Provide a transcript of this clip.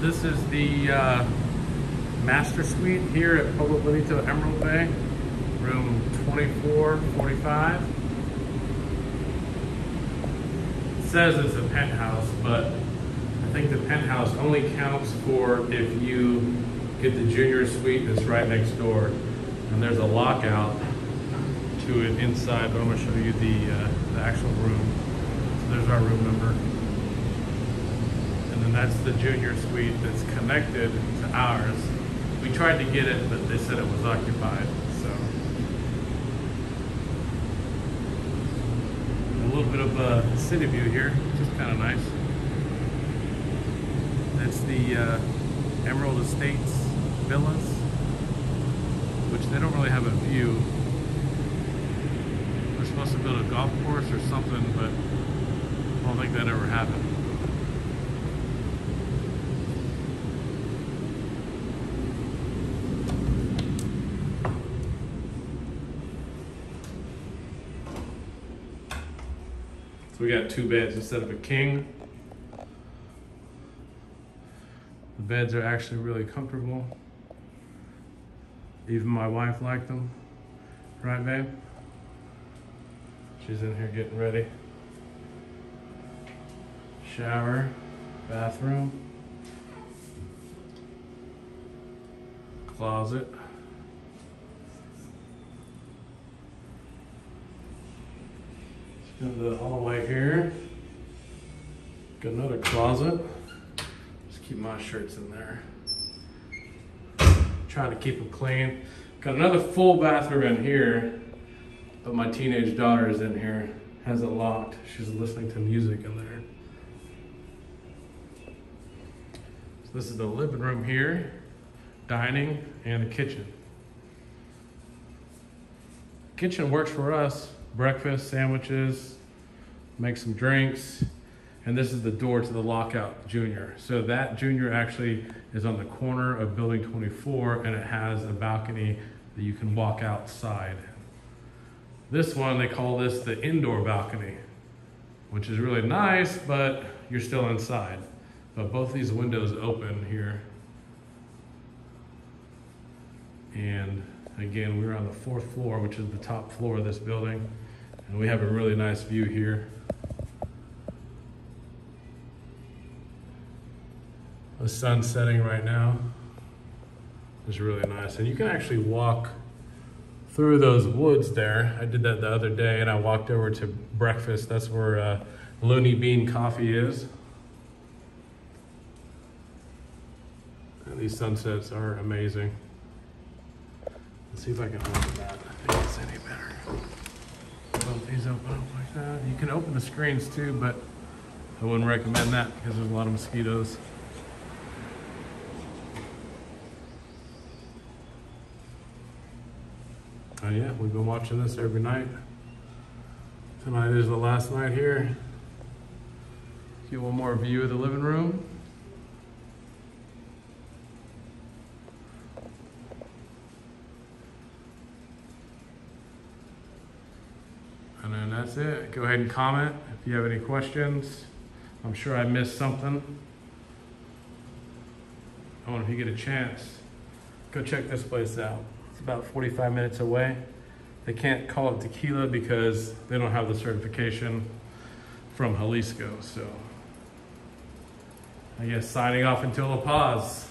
This is the master suite here at Pueblo Bonito Emerald Bay, room 2445. It says it's a penthouse, but I think the penthouse only counts for if you get the junior suite that's right next door. And there's a lockout to it inside, but I'm going to show you the actual room. So there's our room number. And then that's the junior suite that's connected to ours. We tried to get it, but they said it was occupied. So a little bit of a city view here, which is kind of nice. That's the Emerald Estates villas, which they don't really have a view. We're supposed to build a golf course or something, but I don't think that ever happened. So we got 2 beds instead of a king. The beds are actually really comfortable. Even my wife liked them. Right, babe? She's in here getting ready. Shower, bathroom, closet. Let's go to the hallway here. Got another closet. Just keep my shirts in there. Trying to keep them clean. Got another full bathroom in here, but my teenage daughter is in here. Has it locked. She's listening to music in there. So this is the living room here, dining, and the kitchen. Kitchen works for us. Breakfast, sandwiches, make some drinks. And this is the door to the lockout junior. So that junior actually is on the corner of building 24, and it has a balcony that you can walk outside. This one, they call this the indoor balcony, which is really nice, but you're still inside. But both these windows open here. And again, we're on the 4th floor, which is the top floor of this building. And we have a really nice view here. The sun's setting right now. It's really nice. And you can actually walk through those woods there. I did that the other day, and I walked over to breakfast. That's where Looney Bean Coffee is. And these sunsets are amazing. Let's see if I can open that. I think it's any better. Both these open up like that. You can open the screens too, but I wouldn't recommend that because there's a lot of mosquitoes. Oh yeah, we've been watching this every night. Tonight is the last night here. Get one more view of the living room. And then that's it. Go ahead and comment if you have any questions. I'm sure I missed something. Oh, and if you get a chance, go check this place out. It's about 45 minutes away. They can't call it tequila because they don't have the certification from Jalisco. So I guess signing off until La Paz.